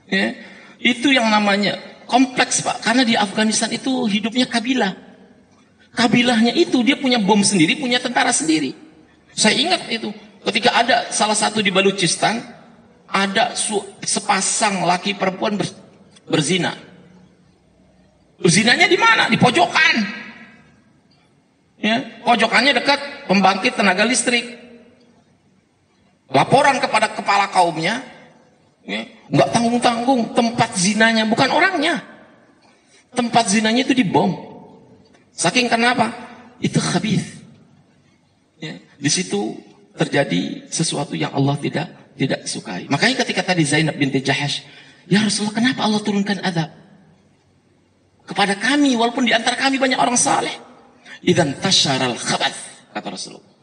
B: Ya. Itu yang namanya kompleks, Pak. Karena di Afghanistan itu hidupnya kabilah. Kabilahnya itu dia punya bom sendiri, punya tentara sendiri. Saya ingat itu. Ketika ada salah satu di Baluchistan, ada sepasang laki perempuan berzina. Berzinanya di mana? Di pojokan. Ya, pojokannya dekat pembangkit tenaga listrik. Laporan kepada kepala kaumnya, ya, nggak tanggung-tanggung tempat zinanya, bukan orangnya. Tempat zinanya itu dibom. Saking kenapa? Itu khabith. Ya, di situ terjadi sesuatu yang Allah tidak sukai. Makanya ketika tadi Zainab binti Jahash, ya Rasulullah, kenapa Allah turunkan azab kepada kami walaupun di antara kami banyak orang saleh? Idzan tasharal khabath, kata Rasulullah.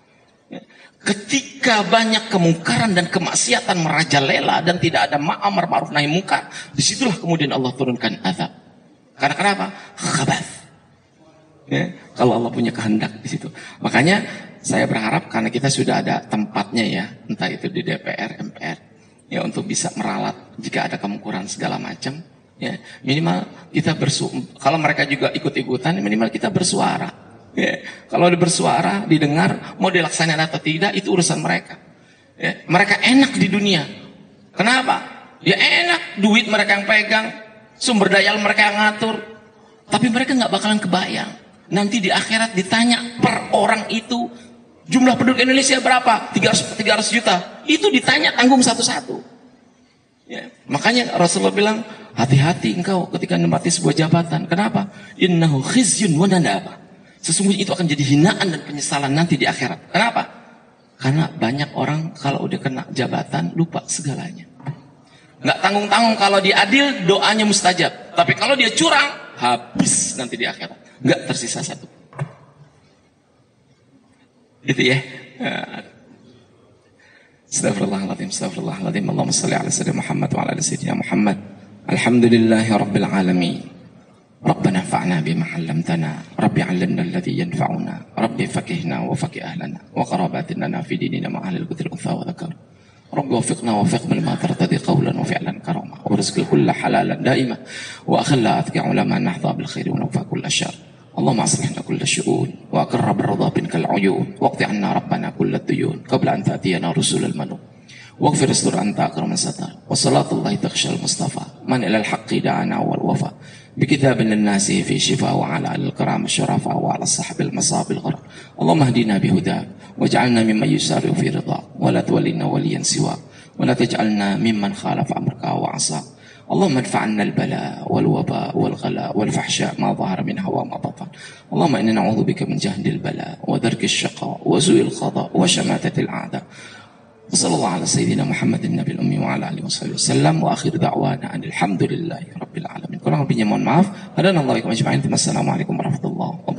B: Ya. Ketika banyak kemungkaran dan kemaksiatan merajalela dan tidak ada amar ma'ruf nahi munkar, disitulah kemudian Allah turunkan azab. Karena kenapa? Khabath. Ya, kalau Allah punya kehendak di situ. Makanya saya berharap karena kita sudah ada tempatnya ya, entah itu di DPR, MPR, ya untuk bisa meralat jika ada kemungkaran segala macam. Ya, minimal kita kalau mereka juga ikut-ikutan, minimal kita bersuara. Ya, kalau bersuara, didengar, mau dilaksanakan atau tidak, itu urusan mereka. Ya, mereka enak di dunia. Kenapa? Ya enak, duit mereka yang pegang, sumber daya mereka yang ngatur. Tapi mereka nggak bakalan kebayang. Nanti di akhirat ditanya per orang itu, jumlah penduduk Indonesia berapa? 300 juta. Itu ditanya tanggung satu-satu. Ya, makanya Rasulullah bilang, hati-hati engkau ketika menempati sebuah jabatan. Kenapa? Innahu khizyun wa nadaba. Sesungguhnya itu akan jadi hinaan dan penyesalan nanti di akhirat. Kenapa? Karena banyak orang kalau udah kena jabatan lupa segalanya. Nggak tanggung-tanggung, kalau dia adil doanya mustajab. Tapi kalau dia curang, habis nanti di akhirat. Nggak tersisa satu. Itu ya. Astagfirullahaladzim, astagfirullahaladzim. Allahumma salli ala sayyidina Muhammad wa ala sayyidina Muhammad. Alhamdulillahi rabbil alamin. ربنا انفعنا بما علمتنا ربي علمنا الذي ينفعنا ربي فقهنا وفقه أهلنا وقراباتنا في ديننا مع أهل البذل الأنثى وذكر ربي وفقنا وفق بما ترتضي قولا وفعلا كرما ورزق كل حلالا دائما وأخلى أتقى علماء نحظى بالخير ونوفى كل الشر اللهم أصلحنا كل الشؤون وأقرب الرضا منك العيون واقض عنا ربنا كل الديون قبل أن تأتينا رسول المنون واغفر استر أنت أكرم الستار وصلاة الله تخشى المصطفى من إلى الحق دعانا والوفا بكتاب للناس في شفاء وعلى الكرام الشرفاء وعلى الصحب المصاب الغرر اللهم اهدنا بهداك واجعلنا ممن يسارع في رضاك ولا تولنا وليا سواك ولا تجعلنا ممن خالف أمرك وعصى. اللهم ادفع عنا البلاء والوباء والغلاء والفحشاء ما ظهر منها وما بطن. اللهم إنا نعوذ بك من جهد البلاء ودرك الشقاء وسوء القضاء وشماتة الأعداء. وصلى الله على سيدنا محمد النبي الأمي وعلى آله وصحبه وسلم، وآخر دعوانا أن الحمد لله رب العالمين. Kurang lebihnya mohon maaf. Assalamualaikum warahmatullahi wabarakatuh.